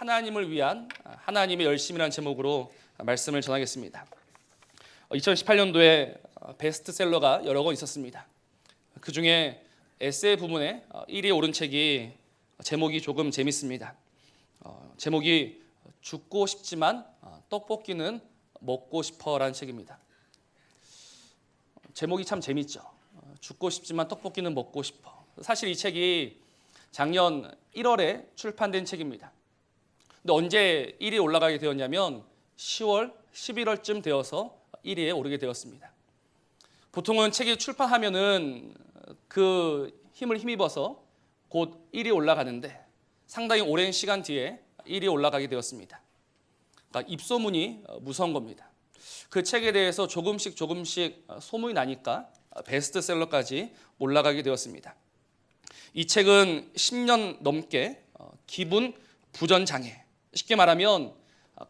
하나님을 위한 하나님의 열심이라는 제목으로 말씀을 전하겠습니다. 2018년도에 베스트셀러가 여러 권 있었습니다. 그 중에 에세이 부문에 1위에 오른 책이 제목이 조금 재밌습니다. 제목이 죽고 싶지만 떡볶이는 먹고 싶어라는 책입니다. 제목이 참 재밌죠. 죽고 싶지만 떡볶이는 먹고 싶어. 사실 이 책이 작년 1월에 출판된 책입니다. 근데 언제 1위에 올라가게 되었냐면 10월, 11월쯤 되어서 1위에 오르게 되었습니다. 보통은 책이 출판하면은 그 힘을 힘입어서 곧 1위에 올라가는데 상당히 오랜 시간 뒤에 1위에 올라가게 되었습니다. 그러니까 입소문이 무서운 겁니다. 그 책에 대해서 조금씩 소문이 나니까 베스트셀러까지 올라가게 되었습니다. 이 책은 10년 넘게 기분 부전 장애, 쉽게 말하면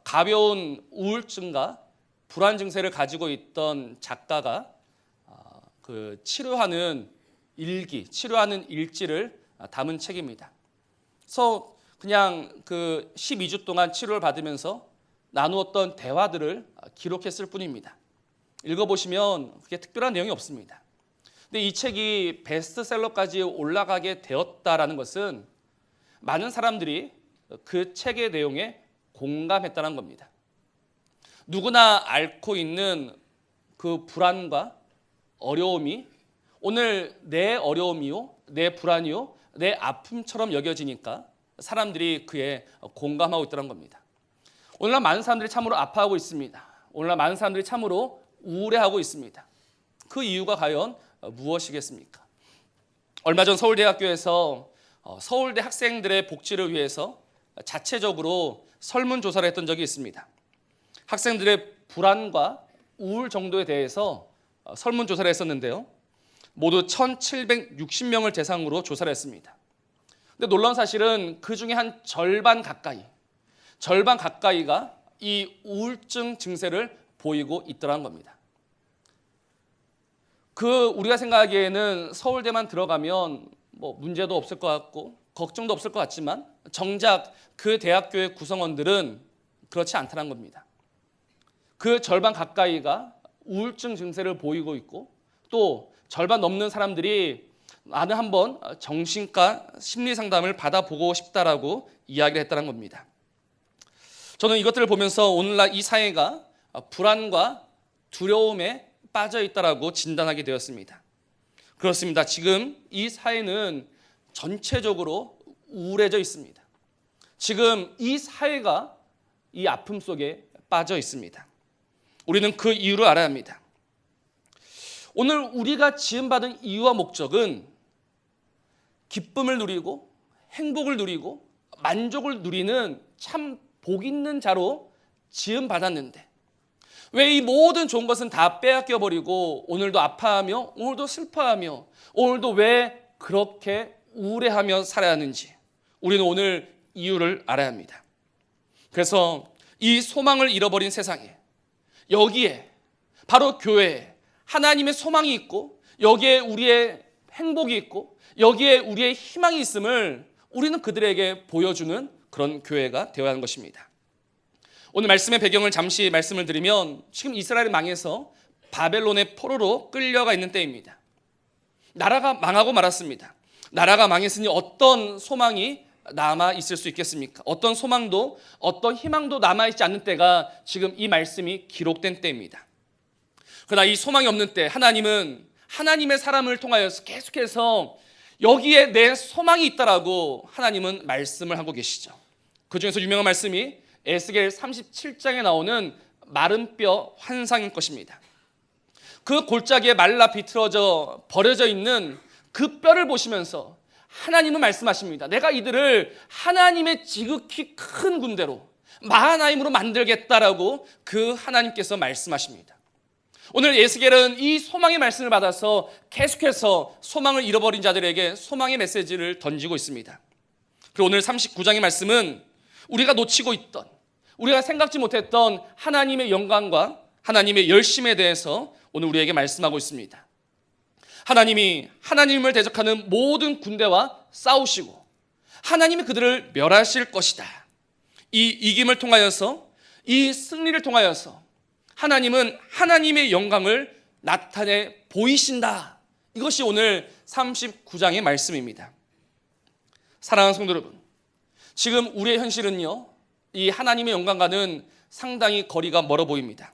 가벼운 우울증과 불안 증세를 가지고 있던 작가가 그 치료하는 일지를 담은 책입니다. 그래서 그냥 그 12주 동안 치료를 받으면서 나누었던 대화들을 기록했을 뿐입니다. 읽어보시면 그게 특별한 내용이 없습니다. 근데 이 책이 베스트셀러까지 올라가게 되었다라는 것은 많은 사람들이 그 책의 내용에 공감했다는 겁니다. 누구나 앓고 있는 그 불안과 어려움이 오늘 내 어려움이요, 내 불안이요, 내 아픔처럼 여겨지니까 사람들이 그에 공감하고 있다는 겁니다. 오늘날 많은 사람들이 참으로 아파하고 있습니다. 오늘날 많은 사람들이 참으로 우울해하고 있습니다. 그 이유가 과연 무엇이겠습니까? 얼마 전 서울대학교에서 서울대 학생들의 복지를 위해서 자체적으로 설문조사를 했던 적이 있습니다. 학생들의 불안과 우울 정도에 대해서 설문조사를 했었는데요. 모두 1,760명을 대상으로 조사를 했습니다. 근데 놀라운 사실은 그 중에 한 절반 가까이가 이 우울증 증세를 보이고 있더라는 겁니다. 우리가 생각하기에는 서울대만 들어가면 뭐 문제도 없을 것 같고 걱정도 없을 것 같지만 정작 그 대학교의 구성원들은 그렇지 않다는 겁니다. 그 절반 가까이가 우울증 증세를 보이고 있고 또 절반 넘는 사람들이 나는 한번 정신과 심리 상담을 받아보고 싶다라고 이야기를 했다는 겁니다. 저는 이것들을 보면서 오늘날 이 사회가 불안과 두려움에 빠져 있다라고 진단하게 되었습니다. 그렇습니다. 지금 이 사회는 전체적으로 우울해져 있습니다. 지금 이 사회가 이 아픔 속에 빠져 있습니다. 우리는 그 이유를 알아야 합니다. 오늘 우리가 지음받은 이유와 목적은 기쁨을 누리고 행복을 누리고 만족을 누리는 참 복 있는 자로 지음받았는데 왜 이 모든 좋은 것은 다 빼앗겨 버리고 오늘도 아파하며 오늘도 슬퍼하며 오늘도 왜 그렇게 우울해하며 살아야 하는지 우리는 오늘 이유를 알아야 합니다. 그래서 이 소망을 잃어버린 세상에 여기에 바로 교회에 하나님의 소망이 있고 여기에 우리의 행복이 있고 여기에 우리의 희망이 있음을 우리는 그들에게 보여주는 그런 교회가 되어야 하는 것입니다. 오늘 말씀의 배경을 잠시 말씀을 드리면 지금 이스라엘이 망해서 바벨론의 포로로 끌려가 있는 때입니다. 나라가 망하고 말았습니다. 나라가 망했으니 어떤 소망이 남아 있을 수 있겠습니까? 어떤 소망도 어떤 희망도 남아 있지 않는 때가 지금 이 말씀이 기록된 때입니다. 그러나 이 소망이 없는 때 하나님은 하나님의 사람을 통하여서 계속해서 여기에 내 소망이 있다라고 하나님은 말씀을 하고 계시죠. 그 중에서 유명한 말씀이 에스겔 37장에 나오는 마른 뼈 환상인 것입니다. 그 골짜기에 말라 비틀어져 버려져 있는 그 뼈를 보시면서 하나님은 말씀하십니다. 내가 이들을 하나님의 지극히 큰 군대로 마하나임으로 만들겠다라고 그 하나님께서 말씀하십니다. 오늘 에스겔은 이 소망의 말씀을 받아서 계속해서 소망을 잃어버린 자들에게 소망의 메시지를 던지고 있습니다. 그리고 오늘 39장의 말씀은 우리가 놓치고 있던 우리가 생각지 못했던 하나님의 영광과 하나님의 열심에 대해서 오늘 우리에게 말씀하고 있습니다. 하나님이 하나님을 대적하는 모든 군대와 싸우시고 하나님이 그들을 멸하실 것이다. 이 이김을 통하여서, 이 승리를 통하여서 하나님은 하나님의 영광을 나타내 보이신다. 이것이 오늘 39장의 말씀입니다. 사랑하는 성도 여러분, 지금 우리의 현실은요, 이 하나님의 영광과는 상당히 거리가 멀어 보입니다.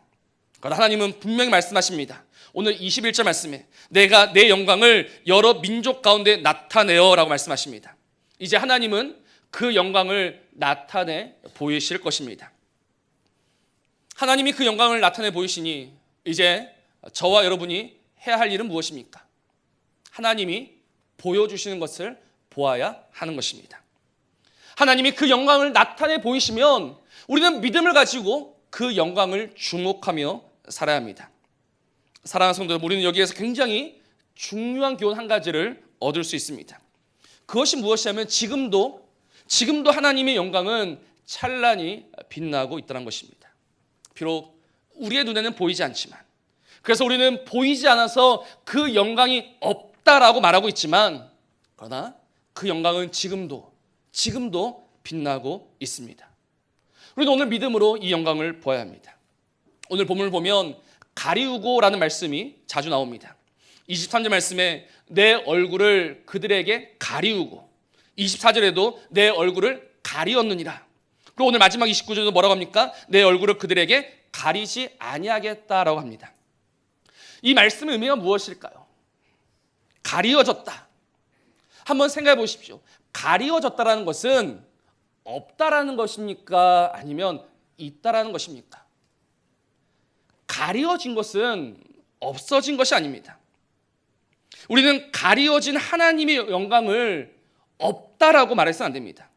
그러나 하나님은 분명히 말씀하십니다. 오늘 21절 말씀에 내가 내 영광을 여러 민족 가운데 나타내어 라고 말씀하십니다. 이제 하나님은 그 영광을 나타내 보이실 것입니다. 하나님이 그 영광을 나타내 보이시니 이제 저와 여러분이 해야 할 일은 무엇입니까? 하나님이 보여주시는 것을 보아야 하는 것입니다. 하나님이 그 영광을 나타내 보이시면 우리는 믿음을 가지고 그 영광을 주목하며 살아야 합니다. 사랑하는 성도 여러분, 우리는 여기에서 굉장히 중요한 교훈 한 가지를 얻을 수 있습니다. 그것이 무엇이냐면 지금도 하나님의 영광은 찬란히 빛나고 있다는 것입니다. 비록 우리의 눈에는 보이지 않지만, 그래서 우리는 보이지 않아서 그 영광이 없다라고 말하고 있지만, 그러나 그 영광은 지금도 빛나고 있습니다. 우리는 오늘 믿음으로 이 영광을 보아야 합니다. 오늘 본문을 보면 가리우고라는 말씀이 자주 나옵니다. 23절 말씀에 내 얼굴을 그들에게 가리우고, 24절에도 내 얼굴을 가리었느니라. 그리고 오늘 마지막 29절도 뭐라고 합니까? 내 얼굴을 그들에게 가리지 아니하겠다라고 합니다. 이 말씀의 의미가 무엇일까요? 가리어졌다. 한번 생각해 보십시오. 가리어졌다라는 것은 없다라는 것입니까? 아니면 있다라는 것입니까? 가리어진 것은 없어진 것이 아닙니다. 우리는 가리어진 하나님의 영광을 없다라고 말해서는 안 됩니다.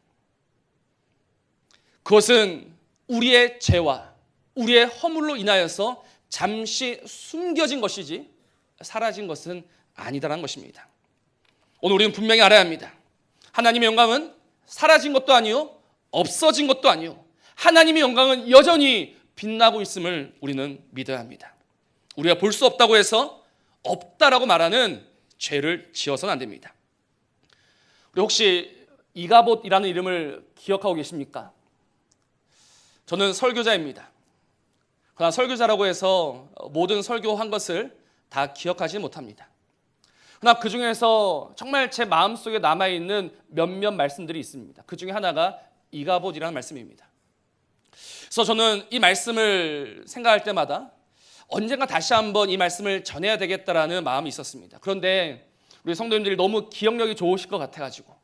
그것은 우리의 죄와 우리의 허물로 인하여서 잠시 숨겨진 것이지 사라진 것은 아니다라는 것입니다. 오늘 우리는 분명히 알아야 합니다. 하나님의 영광은 사라진 것도 아니요, 없어진 것도 아니요, 하나님의 영광은 여전히 빛나고 있음을 우리는 믿어야 합니다. 우리가 볼 수 없다고 해서 없다라고 말하는 죄를 지어서는 안 됩니다. 우리 혹시 이가봇이라는 이름을 기억하고 계십니까? 저는 설교자입니다. 그러나 설교자라고 해서 모든 설교한 것을 다 기억하지 못합니다. 그러나 그 중에서 정말 제 마음속에 남아있는 몇몇 말씀들이 있습니다. 그 중에 하나가 이가봇이라는 말씀입니다. 그래서 저는 이 말씀을 생각할 때마다 언젠가 다시 한번 이 말씀을 전해야 되겠다라는 마음이 있었습니다. 그런데 우리 성도님들이 너무 기억력이 좋으실 것 같아가지고,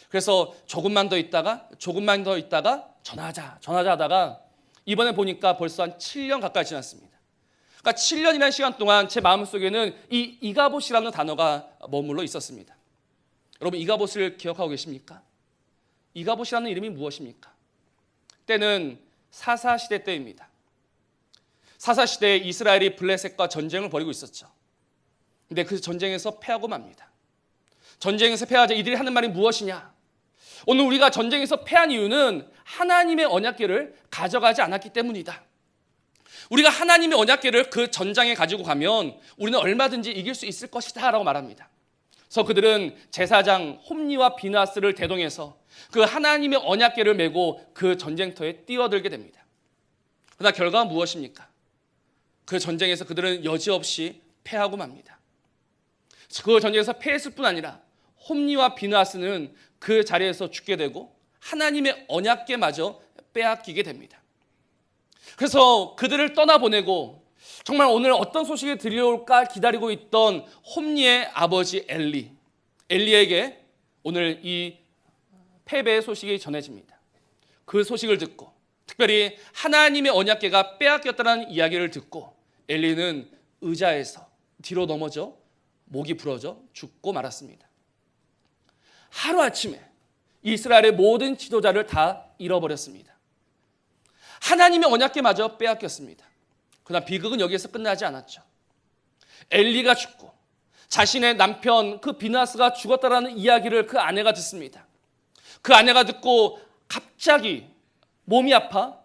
그래서 조금만 더 있다가 전하자 하다가 이번에 보니까 벌써 한 7년 가까이 지났습니다. 그러니까 7년이라는 시간 동안 제 마음속에는 이 이가봇이라는 단어가 머물러 있었습니다. 여러분, 이가봇을 기억하고 계십니까? 이가봇이라는 이름이 무엇입니까? 때는 사사시대 때입니다. 사사시대에 이스라엘이 블레셋과 전쟁을 벌이고 있었죠. 근데 그 전쟁에서 패하고 맙니다. 전쟁에서 패하자 이들이 하는 말이 무엇이냐? 오늘 우리가 전쟁에서 패한 이유는 하나님의 언약궤를 가져가지 않았기 때문이다. 우리가 하나님의 언약궤를 그 전장에 가지고 가면 우리는 얼마든지 이길 수 있을 것이다 라고 말합니다. 그래서 그들은 제사장 홈니와 비나스를 대동해서 그 하나님의 언약궤를 메고 그 전쟁터에 뛰어들게 됩니다. 그러나 결과는 무엇입니까? 그 전쟁에서 그들은 여지없이 패하고 맙니다. 그 전쟁에서 패했을 뿐 아니라 홈니와 비나스는 그 자리에서 죽게 되고 하나님의 언약궤마저 빼앗기게 됩니다. 그래서 그들을 떠나보내고 정말 오늘 어떤 소식이 들려올까 기다리고 있던 홈니의 아버지 엘리에게 오늘 이 패배의 소식이 전해집니다. 그 소식을 듣고, 특별히 하나님의 언약궤가 빼앗겼다는 이야기를 듣고 엘리는 의자에서 뒤로 넘어져 목이 부러져 죽고 말았습니다. 하루아침에 이스라엘의 모든 지도자를 다 잃어버렸습니다. 하나님의 언약궤마저 빼앗겼습니다. 그러나 비극은 여기에서 끝나지 않았죠. 엘리가 죽고 자신의 남편 그 비나스가 죽었다라는 이야기를 그 아내가 듣습니다. 그 아내가 듣고 갑자기 몸이 아파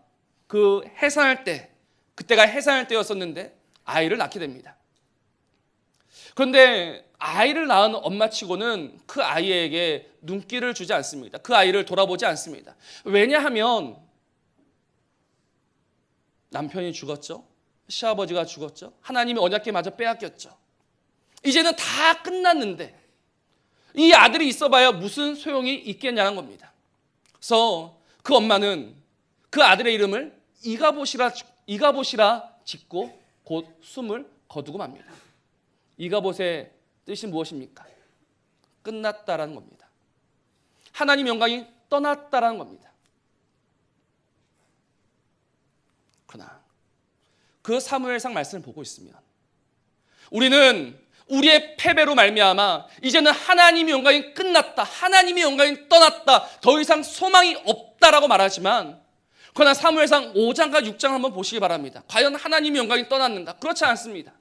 그 해산할 때, 그때가 해산할 때였었는데 아이를 낳게 됩니다. 그런데 아이를 낳은 엄마치고는 그 아이에게 눈길을 주지 않습니다. 그 아이를 돌아보지 않습니다. 왜냐하면 남편이 죽었죠. 시아버지가 죽었죠. 하나님의 언약궤마저 빼앗겼죠. 이제는 다 끝났는데 이 아들이 있어봐야 무슨 소용이 있겠냐는 겁니다. 그래서 그 엄마는 그 아들의 이름을 이가봇이라 짓고 곧 숨을 거두고 맙니다. 이가봇의 뜻이 무엇입니까? 끝났다라는 겁니다. 하나님 영광이 떠났다라는 겁니다. 그러나 그 사무엘상 말씀을 보고 있으면 우리는 우리의 패배로 말미암아 이제는 하나님의 영광이 끝났다, 하나님의 영광이 떠났다, 더 이상 소망이 없다라고 말하지만, 그러나 사무엘상 5장과 6장 한번 보시기 바랍니다. 과연 하나님의 영광이 떠났는가? 그렇지 않습니다.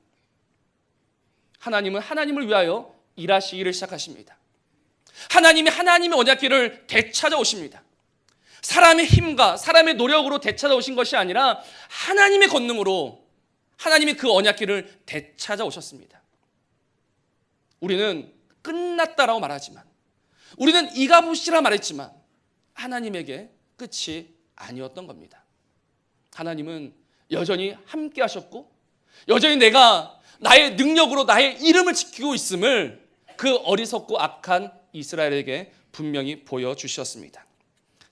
하나님은 하나님을 위하여 일하시기를 시작하십니다. 하나님이 하나님의 언약궤를 되찾아오십니다. 사람의 힘과 사람의 노력으로 되찾아오신 것이 아니라 하나님의 권능으로 하나님이 그 언약궤를 되찾아오셨습니다. 우리는 끝났다라고 말하지만, 우리는 이가봇이라 말했지만 하나님에게 끝이 아니었던 겁니다. 하나님은 여전히 함께 하셨고 여전히 내가 나의 능력으로 나의 이름을 지키고 있음을 그 어리석고 악한 이스라엘에게 분명히 보여주셨습니다.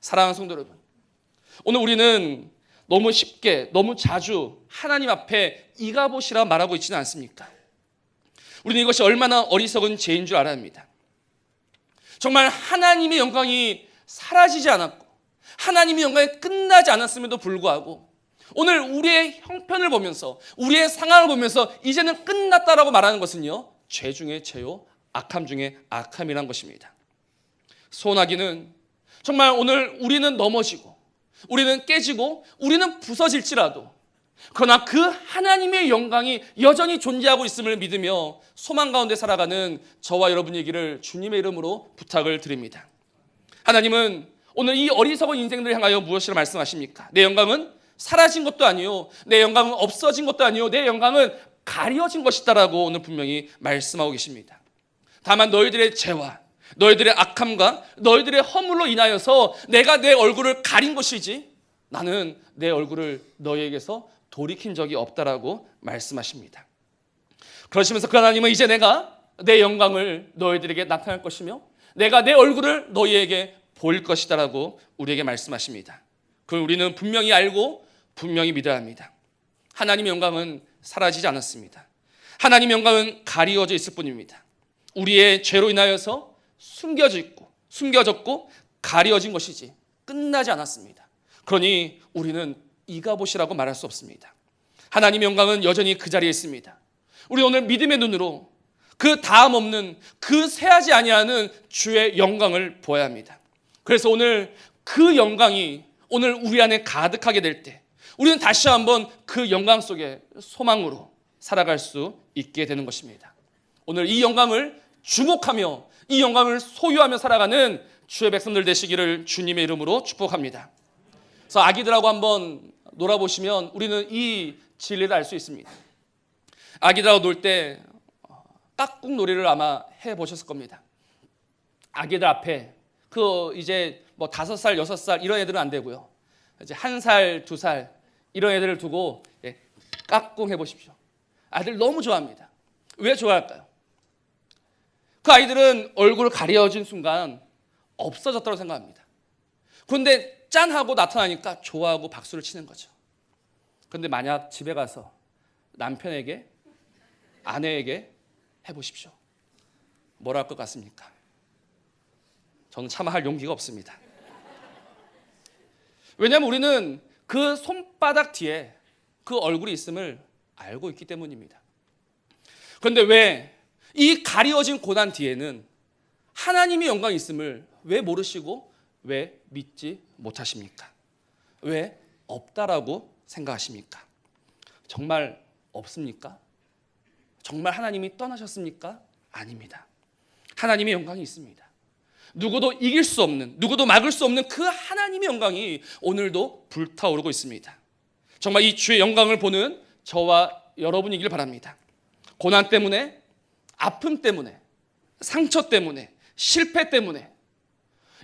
사랑하는 성도 여러분, 오늘 우리는 너무 쉽게 너무 자주 하나님 앞에 이가봇이라 말하고 있지는 않습니까? 우리는 이것이 얼마나 어리석은 죄인 줄 알아야 합니다. 정말 하나님의 영광이 사라지지 않았고 하나님의 영광이 끝나지 않았음에도 불구하고 오늘 우리의 형편을 보면서 우리의 상황을 보면서 이제는 끝났다라고 말하는 것은요, 죄 중에 죄요 악함 중에 악함이란 것입니다. 소원하기는 정말 오늘 우리는 넘어지고 우리는 깨지고 우리는 부서질지라도 그러나 그 하나님의 영광이 여전히 존재하고 있음을 믿으며 소망 가운데 살아가는 저와 여러분이기를 주님의 이름으로 부탁을 드립니다. 하나님은 오늘 이 어리석은 인생들을 향하여 무엇이라 말씀하십니까? 내 영광은 사라진 것도 아니요, 내 영광은 없어진 것도 아니요, 내 영광은 가려진 것이다라고 오늘 분명히 말씀하고 계십니다. 다만 너희들의 죄와 너희들의 악함과 너희들의 허물로 인하여서 내가 내 얼굴을 가린 것이지 나는 내 얼굴을 너희에게서 돌이킨 적이 없다라고 말씀하십니다. 그러시면서 그 하나님은 이제 내가 내 영광을 너희들에게 나타낼 것이며 내가 내 얼굴을 너희에게 보일 것이다라고 우리에게 말씀하십니다. 그걸 우리는 분명히 알고 분명히 믿어야 합니다. 하나님의 영광은 사라지지 않았습니다. 하나님의 영광은 가리워져 있을 뿐입니다. 우리의 죄로 인하여서 숨겨졌고 가리워진 것이지 끝나지 않았습니다. 그러니 우리는 이가봇이라고 말할 수 없습니다. 하나님의 영광은 여전히 그 자리에 있습니다. 우리 오늘 믿음의 눈으로 그 다음 없는 그 새하지 아니하는 주의 영광을 보아야 합니다. 그래서 오늘 그 영광이 오늘 우리 안에 가득하게 될 때 우리는 다시 한번 그 영광 속에 소망으로 살아갈 수 있게 되는 것입니다. 오늘 이 영광을 주목하며 이 영광을 소유하며 살아가는 주의 백성들 되시기를 주님의 이름으로 축복합니다. 그래서 아기들하고 한번 놀아보시면 우리는 이 진리를 알 수 있습니다. 아기들하고 놀 때 깍꿍 놀이를 아마 해보셨을 겁니다. 아기들 앞에 이제 5살, 6살 이런 애들은 안 되고요. 이제 1살, 2살 이런 애들을 두고 깍꿍 해보십시오. 아이들 너무 좋아합니다. 왜 좋아할까요? 그 아이들은 얼굴 가려진 순간 없어졌다고 생각합니다. 그런데 짠 하고 나타나니까 좋아하고 박수를 치는 거죠. 그런데 만약 집에 가서 남편에게, 아내에게 해보십시오. 뭐라 할 것 같습니까? 저는 차마 할 용기가 없습니다. 왜냐하면 우리는 그 손바닥 뒤에 그 얼굴이 있음을 알고 있기 때문입니다. 그런데 왜 이 가리워진 고난 뒤에는 하나님의 영광이 있음을 왜 모르시고 왜 믿지 못하십니까? 왜 없다라고 생각하십니까? 정말 없습니까? 정말 하나님이 떠나셨습니까? 아닙니다. 하나님의 영광이 있습니다. 누구도 이길 수 없는, 누구도 막을 수 없는 그 하나님의 영광이 오늘도 불타오르고 있습니다. 정말 이 주의 영광을 보는 저와 여러분이길 바랍니다. 고난 때문에, 아픔 때문에, 상처 때문에, 실패 때문에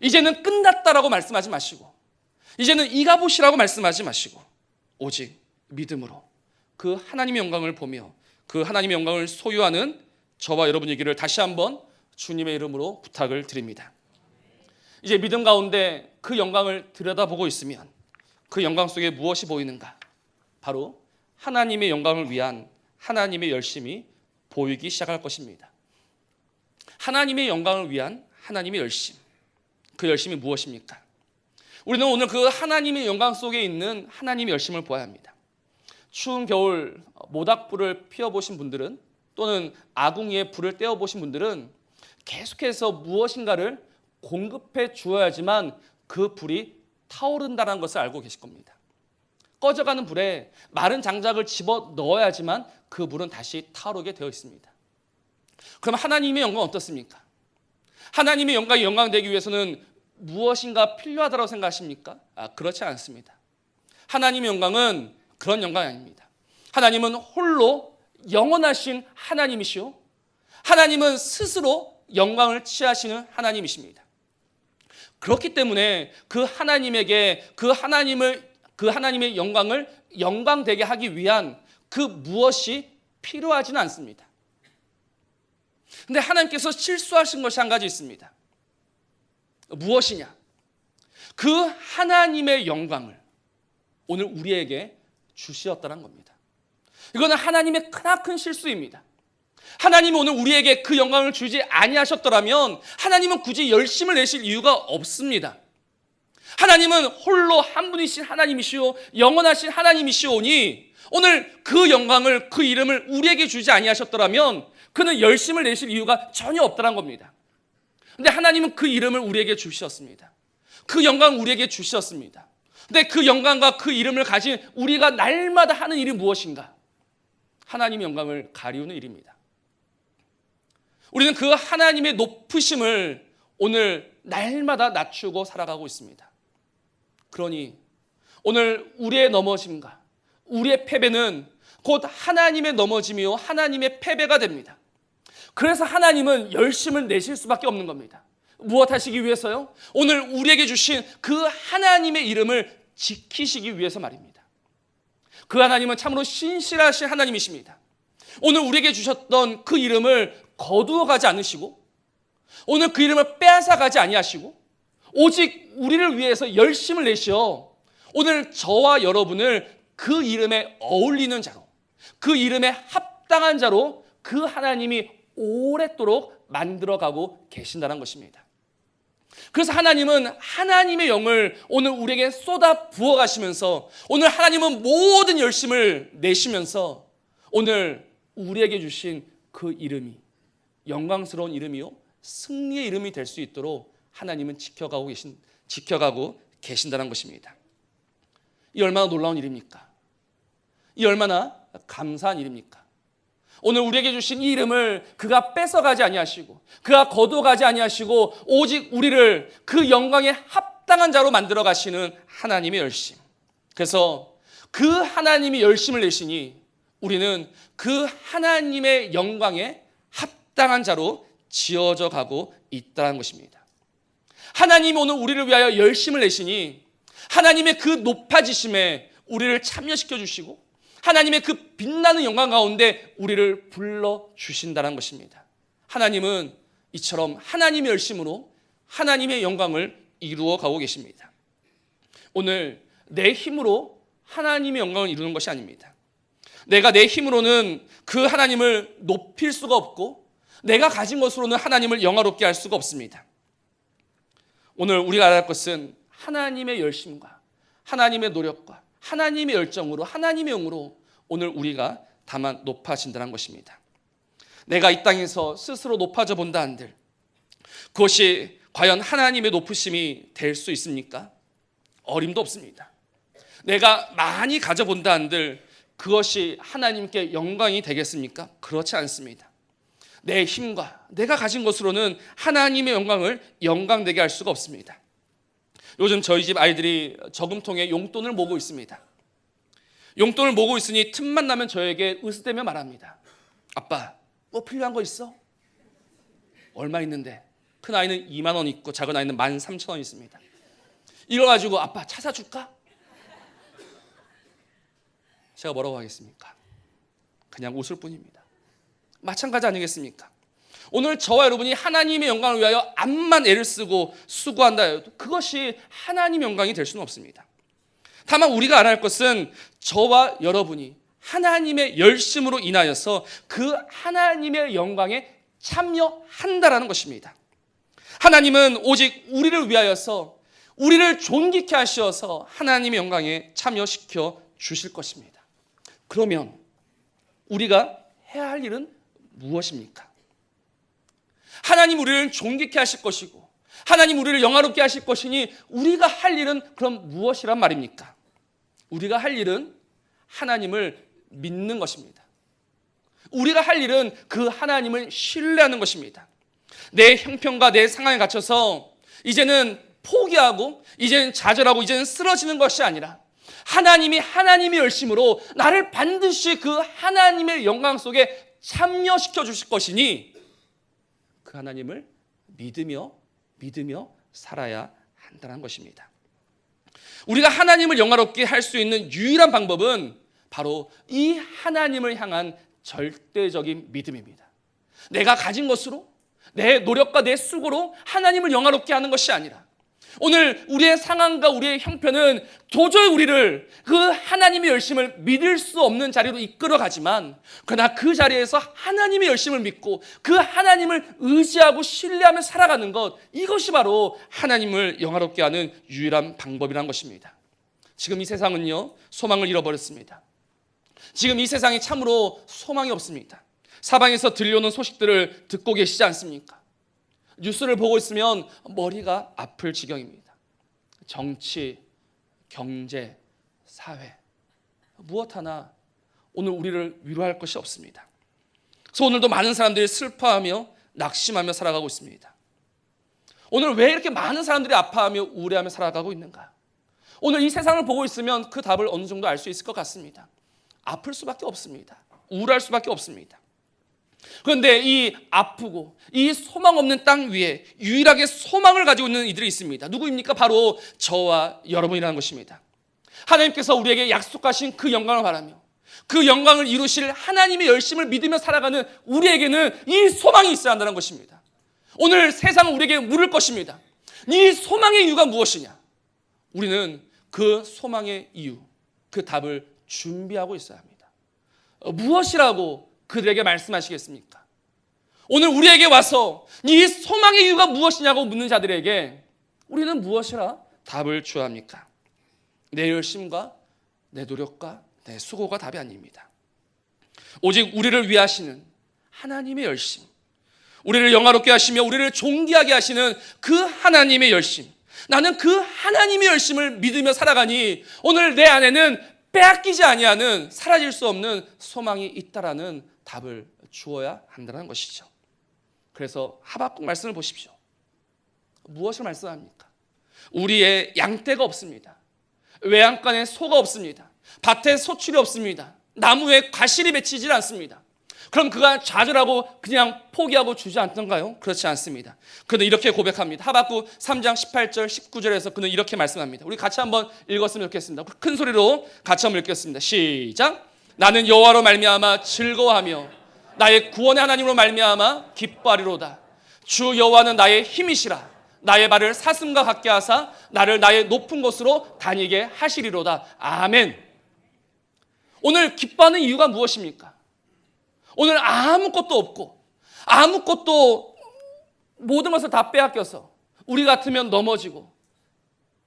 이제는 끝났다라고 말씀하지 마시고 이제는 이가봇이라고 말씀하지 마시고 오직 믿음으로 그 하나님의 영광을 보며 그 하나님의 영광을 소유하는 저와 여러분이기를 다시 한번 주님의 이름으로 부탁을 드립니다. 이제 믿음 가운데 그 영광을 들여다보고 있으면 그 영광 속에 무엇이 보이는가? 바로 하나님의 영광을 위한 하나님의 열심이 보이기 시작할 것입니다. 하나님의 영광을 위한 하나님의 열심. 그 열심이 무엇입니까? 우리는 오늘 그 하나님의 영광 속에 있는 하나님의 열심을 보아야 합니다. 추운 겨울 모닥불을 피워보신 분들은 또는 아궁이에 불을 떼어보신 분들은 계속해서 무엇인가를 공급해 주어야지만 그 불이 타오른다는 것을 알고 계실 겁니다. 꺼져가는 불에 마른 장작을 집어 넣어야지만 그 불은 다시 타오르게 되어 있습니다. 그럼 하나님의 영광은 어떻습니까? 하나님의 영광이 영광되기 위해서는 무엇인가 필요하다고 생각하십니까? 그렇지 않습니다. 하나님의 영광은 그런 영광이 아닙니다. 하나님은 홀로 영원하신 하나님이시오. 하나님은 스스로 영광을 취하시는 하나님이십니다. 그렇기 때문에 그 하나님에게 그 하나님의 영광을 영광되게 하기 위한 그 무엇이 필요하지는 않습니다. 근데 하나님께서 실수하신 것이 한 가지 있습니다. 무엇이냐? 그 하나님의 영광을 오늘 우리에게 주시었다는 겁니다. 이거는 하나님의 크나큰 실수입니다. 하나님이 오늘 우리에게 그 영광을 주지 아니하셨더라면 하나님은 굳이 열심을 내실 이유가 없습니다. 하나님은 홀로 한 분이신 하나님이시오 영원하신 하나님이시오니 오늘 그 영광을 그 이름을 우리에게 주지 아니하셨더라면 그는 열심을 내실 이유가 전혀 없다는 겁니다. 근데 하나님은 그 이름을 우리에게 주셨습니다. 그 영광을 우리에게 주셨습니다. 근데 그 영광과 그 이름을 가진 우리가 날마다 하는 일이 무엇인가? 하나님의 영광을 가리우는 일입니다. 우리는 그 하나님의 높으심을 오늘 날마다 낮추고 살아가고 있습니다. 그러니 오늘 우리의 넘어짐과 우리의 패배는 곧 하나님의 넘어짐이요 하나님의 패배가 됩니다. 그래서 하나님은 열심을 내실 수밖에 없는 겁니다. 무엇 하시기 위해서요? 오늘 우리에게 주신 그 하나님의 이름을 지키시기 위해서 말입니다. 그 하나님은 참으로 신실하신 하나님이십니다. 오늘 우리에게 주셨던 그 이름을 거두어 가지 않으시고 오늘 그 이름을 빼앗아 가지 아니하시고 오직 우리를 위해서 열심을 내시어 오늘 저와 여러분을 그 이름에 어울리는 자로 그 이름에 합당한 자로 그 하나님이 오랫도록 만들어가고 계신다는 것입니다. 그래서 하나님은 하나님의 영을 오늘 우리에게 쏟아 부어 가시면서 오늘 하나님은 모든 열심을 내시면서 오늘 우리에게 주신 그 이름이 영광스러운 이름이요 승리의 이름이 될 수 있도록 하나님은 지켜가고 계신다는 것입니다. 이 얼마나 놀라운 일입니까? 이 얼마나 감사한 일입니까? 오늘 우리에게 주신 이 이름을 그가 뺏어가지 아니하시고 그가 거둬가지 아니하시고 오직 우리를 그 영광에 합당한 자로 만들어 가시는 하나님의 열심. 그래서 그 하나님이 열심을 내시니 우리는 그 하나님의 영광에 합당한 자로 지어져 가고 있다는 것입니다. 하나님이 오늘 우리를 위하여 열심을 내시니 하나님의 그 높아지심에 우리를 참여시켜 주시고 하나님의 그 빛나는 영광 가운데 우리를 불러주신다는 것입니다. 하나님은 이처럼 하나님의 열심으로 하나님의 영광을 이루어 가고 계십니다. 오늘 내 힘으로 하나님의 영광을 이루는 것이 아닙니다. 내가 내 힘으로는 그 하나님을 높일 수가 없고 내가 가진 것으로는 하나님을 영화롭게 할 수가 없습니다. 오늘 우리가 알아야 할 것은 하나님의 열심과 하나님의 노력과 하나님의 열정으로 하나님의 영으로 오늘 우리가 다만 높아진다는 것입니다. 내가 이 땅에서 스스로 높아져 본다 한들 그것이 과연 하나님의 높으심이 될 수 있습니까? 어림도 없습니다. 내가 많이 가져본다 한들 그것이 하나님께 영광이 되겠습니까? 그렇지 않습니다. 내 힘과 내가 가진 것으로는 하나님의 영광을 영광되게 할 수가 없습니다. 요즘 저희 집 아이들이 저금통에 용돈을 모으고 있습니다. 용돈을 모으고 있으니 틈만 나면 저에게 으스대며 말합니다. 아빠, 뭐 필요한 거 있어? 얼마 있는데? 큰 아이는 2만 원 있고 작은 아이는 13,000원 있습니다. 이거 가지고 아빠 차 사줄까? 제가 뭐라고 하겠습니까? 그냥 웃을 뿐입니다. 마찬가지 아니겠습니까? 오늘 저와 여러분이 하나님의 영광을 위하여 암만 애를 쓰고 수고한다 해도 그것이 하나님의 영광이 될 수는 없습니다. 다만 우리가 알아야 할 것은 저와 여러분이 하나님의 열심으로 인하여서 그 하나님의 영광에 참여한다라는 것입니다. 하나님은 오직 우리를 위하여서 우리를 존귀케 하셔서 하나님의 영광에 참여시켜 주실 것입니다. 그러면 우리가 해야 할 일은 무엇입니까? 하나님 우리를 존귀케 하실 것이고 하나님 우리를 영화롭게 하실 것이니 우리가 할 일은 그럼 무엇이란 말입니까? 우리가 할 일은 하나님을 믿는 것입니다. 우리가 할 일은 그 하나님을 신뢰하는 것입니다. 내 형편과 내 상황에 갇혀서 이제는 포기하고 이제는 좌절하고 이제는 쓰러지는 것이 아니라 하나님이 하나님의 열심으로 나를 반드시 그 하나님의 영광 속에 참여시켜 주실 것이니 그 하나님을 믿으며 살아야 한다는 것입니다. 우리가 하나님을 영화롭게 할 수 있는 유일한 방법은 바로 이 하나님을 향한 절대적인 믿음입니다. 내가 가진 것으로 내 노력과 내 수고로 하나님을 영화롭게 하는 것이 아니라 오늘 우리의 상황과 우리의 형편은 도저히 우리를 그 하나님의 열심을 믿을 수 없는 자리로 이끌어가지만 그러나 그 자리에서 하나님의 열심을 믿고 그 하나님을 의지하고 신뢰하며 살아가는 것, 이것이 바로 하나님을 영화롭게 하는 유일한 방법이라는 것입니다. 지금 이 세상은요, 소망을 잃어버렸습니다. 지금 이 세상에 참으로 소망이 없습니다. 사방에서 들려오는 소식들을 듣고 계시지 않습니까? 뉴스를 보고 있으면 머리가 아플 지경입니다. 정치, 경제, 사회, 무엇 하나 오늘 우리를 위로할 것이 없습니다. 그래서 오늘도 많은 사람들이 슬퍼하며 낙심하며 살아가고 있습니다. 오늘 왜 이렇게 많은 사람들이 아파하며 우울해하며 살아가고 있는가? 오늘 이 세상을 보고 있으면 그 답을 어느 정도 알 수 있을 것 같습니다. 아플 수밖에 없습니다. 우울할 수밖에 없습니다. 그런데 이 아프고 이 소망 없는 땅 위에 유일하게 소망을 가지고 있는 이들이 있습니다. 누구입니까? 바로 저와 여러분이라는 것입니다. 하나님께서 우리에게 약속하신 그 영광을 바라며 그 영광을 이루실 하나님의 열심을 믿으며 살아가는 우리에게는 이 소망이 있어야 한다는 것입니다. 오늘 세상은 우리에게 물을 것입니다. 이 소망의 이유가 무엇이냐? 우리는 그 소망의 이유, 그 답을 준비하고 있어야 합니다. 무엇이라고 그들에게 말씀하시겠습니까? 오늘 우리에게 와서 이 소망의 이유가 무엇이냐고 묻는 자들에게 우리는 무엇이라 답을 줘야 합니까? 내 열심과 내 노력과 내 수고가 답이 아닙니다. 오직 우리를 위하시는 하나님의 열심, 우리를 영화롭게 하시며 우리를 존귀하게 하시는 그 하나님의 열심, 나는 그 하나님의 열심을 믿으며 살아가니 오늘 내 안에는 빼앗기지 아니하는 사라질 수 없는 소망이 있다라는 답을 주어야 한다는 것이죠. 그래서 하박국 말씀을 보십시오. 무엇을 말씀합니까? 우리의 양떼가 없습니다. 외양간에 소가 없습니다. 밭에 소출이 없습니다. 나무에 과실이 맺히질 않습니다. 그럼 그가 좌절하고 그냥 포기하고 주지 않던가요? 그렇지 않습니다. 그는 이렇게 고백합니다. 하박국 3장 18절 19절에서 그는 이렇게 말씀합니다. 우리 같이 한번 읽었으면 좋겠습니다. 큰 소리로 같이 한번 읽겠습니다. 시작. 나는 여호와로 말미암아 즐거워하며 나의 구원의 하나님으로 말미암아 기뻐하리로다. 주 여호와는 나의 힘이시라. 나의 발을 사슴과 같게 하사 나를 나의 높은 곳으로 다니게 하시리로다. 아멘. 오늘 기뻐하는 이유가 무엇입니까? 오늘 아무것도 없고 아무것도 모든 것을 다 빼앗겨서 우리 같으면 넘어지고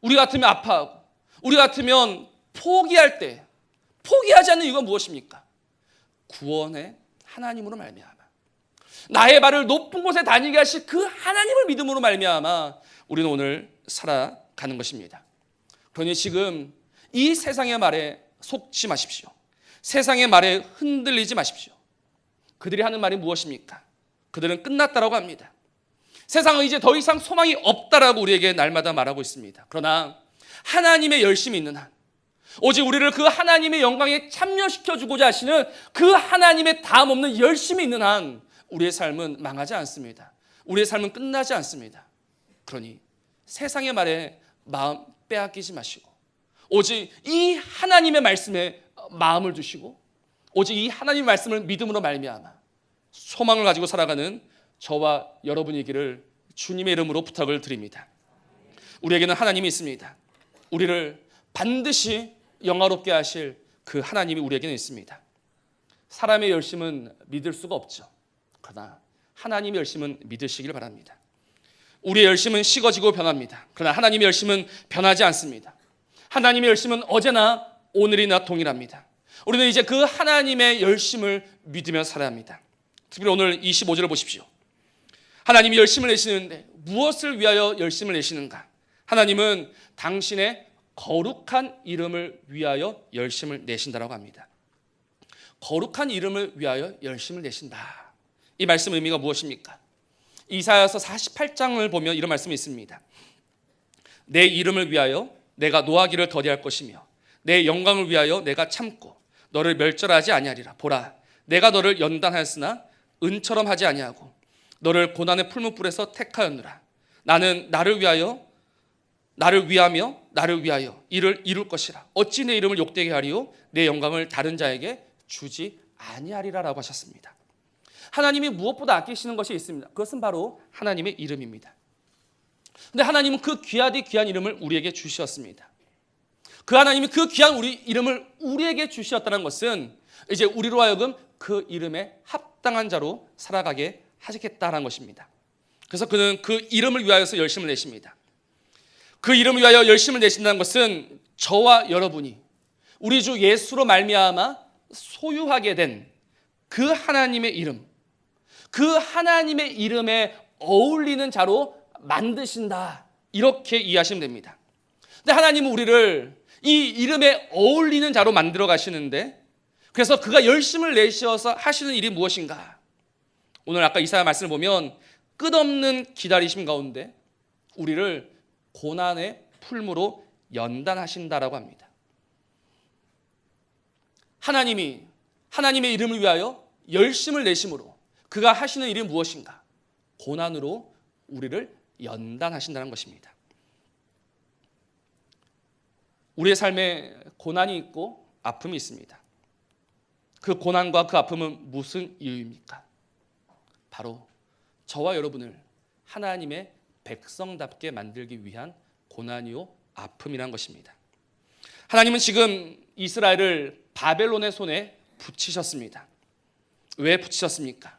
우리 같으면 아파하고 우리 같으면 포기할 때 포기하지 않는 이유가 무엇입니까? 구원의 하나님으로 말미암아 나의 발을 높은 곳에 다니게 하실 그 하나님을 믿음으로 말미암아 우리는 오늘 살아가는 것입니다. 그러니 지금 이 세상의 말에 속지 마십시오. 세상의 말에 흔들리지 마십시오. 그들이 하는 말이 무엇입니까? 그들은 끝났다라고 합니다. 세상은 이제 더 이상 소망이 없다라고 우리에게 날마다 말하고 있습니다. 그러나 하나님의 열심이 있는 한, 오직 우리를 그 하나님의 영광에 참여시켜주고자 하시는 그 하나님의 다음 없는 열심이 있는 한 우리의 삶은 망하지 않습니다. 우리의 삶은 끝나지 않습니다. 그러니 세상의 말에 마음 빼앗기지 마시고 오직 이 하나님의 말씀에 마음을 주시고 오직 이 하나님의 말씀을 믿음으로 말미암아 소망을 가지고 살아가는 저와 여러분이기를 주님의 이름으로 부탁을 드립니다. 우리에게는 하나님이 있습니다. 우리를 반드시 영화롭게 하실 그 하나님이 우리에게는 있습니다. 사람의 열심은 믿을 수가 없죠. 그러나 하나님의 열심은 믿으시길 바랍니다. 우리의 열심은 식어지고 변합니다. 그러나 하나님의 열심은 변하지 않습니다. 하나님의 열심은 어제나 오늘이나 동일합니다. 우리는 이제 그 하나님의 열심을 믿으며 살아야 합니다. 특별히 오늘 25절을 보십시오. 하나님이 열심을 내시는데 무엇을 위하여 열심을 내시는가? 하나님은 당신의 거룩한 이름을 위하여 열심을 내신다라고 합니다. 거룩한 이름을 위하여 열심을 내신다. 이 말씀 의미가 무엇입니까? 이사야서 48장을 보면 이런 말씀이 있습니다. 내 이름을 위하여 내가 노하기를 더디할 것이며 내 영광을 위하여 내가 참고 너를 멸절하지 아니하리라. 보라, 내가 너를 연단하였으나 은처럼 하지 아니하고 너를 고난의 풀무불에서 택하였노라. 나는 나를 위하며 나를 위하여 이를 이룰 것이라. 어찌 내 이름을 욕되게 하리요 내 영광을 다른 자에게 주지 아니하리라라고 하셨습니다. 하나님이 무엇보다 아끼시는 것이 있습니다. 그것은 바로 하나님의 이름입니다. 근데 하나님은 그 귀하디 귀한 이름을 우리에게 주셨습니다. 그 하나님이 그 귀한 우리 이름을 우리에게 주셨다는 것은 이제 우리로 하여금 그 이름에 합당한 자로 살아가게 하시겠다는 것입니다. 그래서 그는 그 이름을 위하여서 열심을 내십니다. 그 이름을 위하여 열심을 내신다는 것은 저와 여러분이 우리 주 예수로 말미암아 소유하게 된 그 하나님의 이름, 그 하나님의 이름에 어울리는 자로 만드신다, 이렇게 이해하시면 됩니다. 근데 하나님은 우리를 이 이름에 어울리는 자로 만들어 가시는데, 그래서 그가 열심을 내셔서 하시는 일이 무엇인가? 오늘 아까 이사야 말씀을 보면 끝없는 기다리심 가운데 우리를 고난의 풀무로 연단하신다라고 합니다. 하나님이 하나님의 이름을 위하여 열심을 내심으로 그가 하시는 일이 무엇인가? 고난으로 우리를 연단하신다는 것입니다. 우리의 삶에 고난이 있고 아픔이 있습니다. 그 고난과 그 아픔은 무슨 이유입니까? 바로 저와 여러분을 하나님의 백성답게 만들기 위한 고난이요 아픔이란 것입니다. 하나님은 지금 이스라엘을 바벨론의 손에 붙이셨습니다. 왜 붙이셨습니까?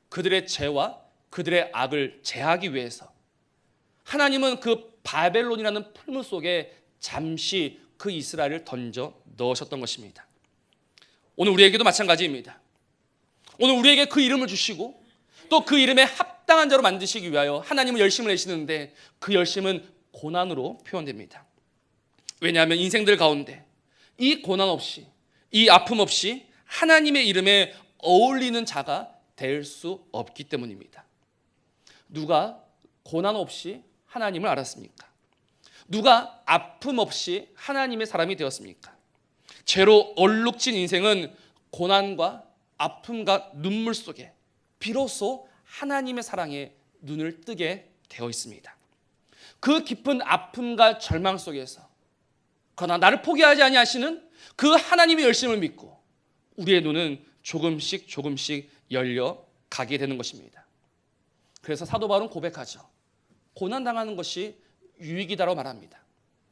그들의 죄와 그들의 악을 제하기 위해서. 하나님은 그 바벨론이라는 풀무 속에 잠시 그 이스라엘을 던져 넣으셨던 것입니다. 오늘 우리에게도 마찬가지입니다. 오늘 우리에게 그 이름을 주시고 또 그 이름에 합당한 자로 만드시기 위하여 하나님은 열심을 내시는데 그 열심은 고난으로 표현됩니다. 왜냐하면 인생들 가운데 이 고난 없이, 이 아픔 없이 하나님의 이름에 어울리는 자가 될 수 없기 때문입니다. 누가 고난 없이 하나님을 알았습니까? 누가 아픔 없이 하나님의 사람이 되었습니까? 죄로 얼룩진 인생은 고난과 아픔과 눈물 속에 비로소 하나님의 사랑에 눈을 뜨게 되어 있습니다. 그 깊은 아픔과 절망 속에서 그러나 나를 포기하지 아니하시는 그 하나님의 열심을 믿고 우리의 눈은 조금씩 열려가게 되는 것입니다. 그래서 사도 바울은 고백하죠. 고난당하는 것이 유익이다라고 말합니다.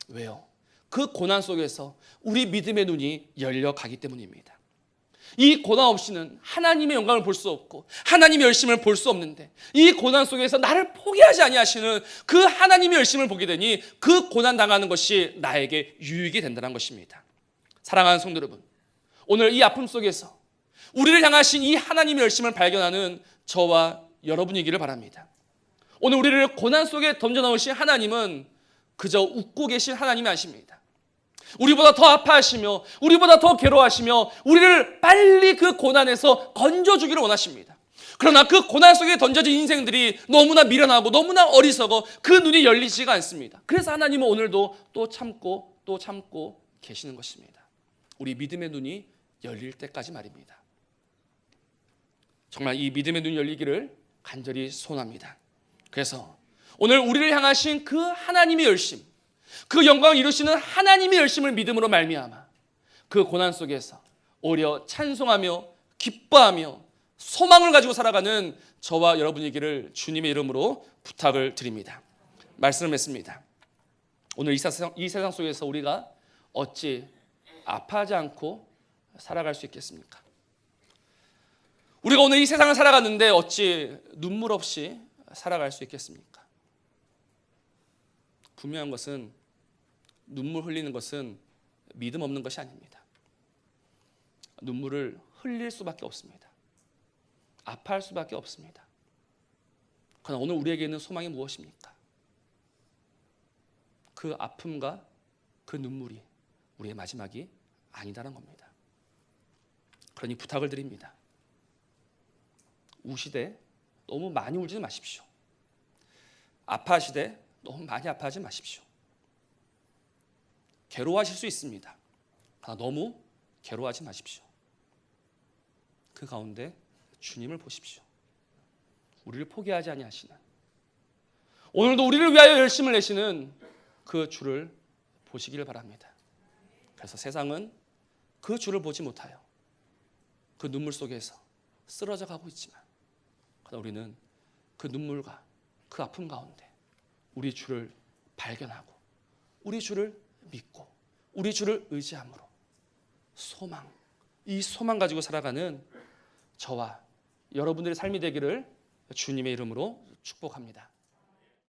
왜요? 그 고난 속에서 우리 믿음의 눈이 열려가기 때문입니다. 이 고난 없이는 하나님의 영광을 볼 수 없고 하나님의 열심을 볼 수 없는데, 이 고난 속에서 나를 포기하지 아니하시는 그 하나님의 열심을 보게 되니 그 고난 당하는 것이 나에게 유익이 된다는 것입니다. 사랑하는 성도 여러분, 오늘 이 아픔 속에서 우리를 향하신 이 하나님의 열심을 발견하는 저와 여러분이기를 바랍니다. 오늘 우리를 고난 속에 던져 넣으신 하나님은 그저 웃고 계신 하나님이 아십니다. 우리보다 더 아파하시며 우리보다 더 괴로워하시며 우리를 빨리 그 고난에서 건져주기를 원하십니다. 그러나 그 고난 속에 던져진 인생들이 너무나 미련하고 너무나 어리석어 그 눈이 열리지가 않습니다. 그래서 하나님은 오늘도 또 참고 계시는 것입니다. 우리 믿음의 눈이 열릴 때까지 말입니다. 정말 이 믿음의 눈이 열리기를 간절히 소원합니다. 그래서 오늘 우리를 향하신 그 하나님의 열심, 그 영광을 이루시는 하나님의 열심을 믿음으로 말미암아 그 고난 속에서 오히려 찬송하며 기뻐하며 소망을 가지고 살아가는 저와 여러분이기를 주님의 이름으로 부탁을 드립니다. 말씀을 맺습니다. 오늘 이 세상 속에서 우리가 어찌 아파하지 않고 살아갈 수 있겠습니까? 우리가 오늘 이 세상을 살아갔는데 어찌 눈물 없이 살아갈 수 있겠습니까? 분명한 것은 눈물 흘리는 것은 믿음 없는 것이 아닙니다. 눈물을 흘릴 수밖에 없습니다. 아파할 수밖에 없습니다. 그러나 오늘 우리에게 있는 소망이 무엇입니까? 그 아픔과 그 눈물이 우리의 마지막이 아니다라는 겁니다. 그러니 부탁을 드립니다. 우시되 너무 많이 울지 마십시오. 아파하시되 너무 많이 아파하지 마십시오. 괴로워하실 수 있습니다. 그러나 너무 괴로워하지 마십시오. 그 가운데 주님을 보십시오. 우리를 포기하지 아니하시는, 오늘도 우리를 위하여 열심을 내시는 그 주를 보시기를 바랍니다. 그래서 세상은 그 주를 보지 못하여 그 눈물 속에서 쓰러져 가고 있지만, 그러나 우리는 그 눈물과 그 아픔 가운데 우리 주를 발견하고 우리 주를 믿고 우리 주를 의지함으로 소망, 이 소망 가지고 살아가는 저와 여러분들의 삶이 되기를 주님의 이름으로 축복합니다.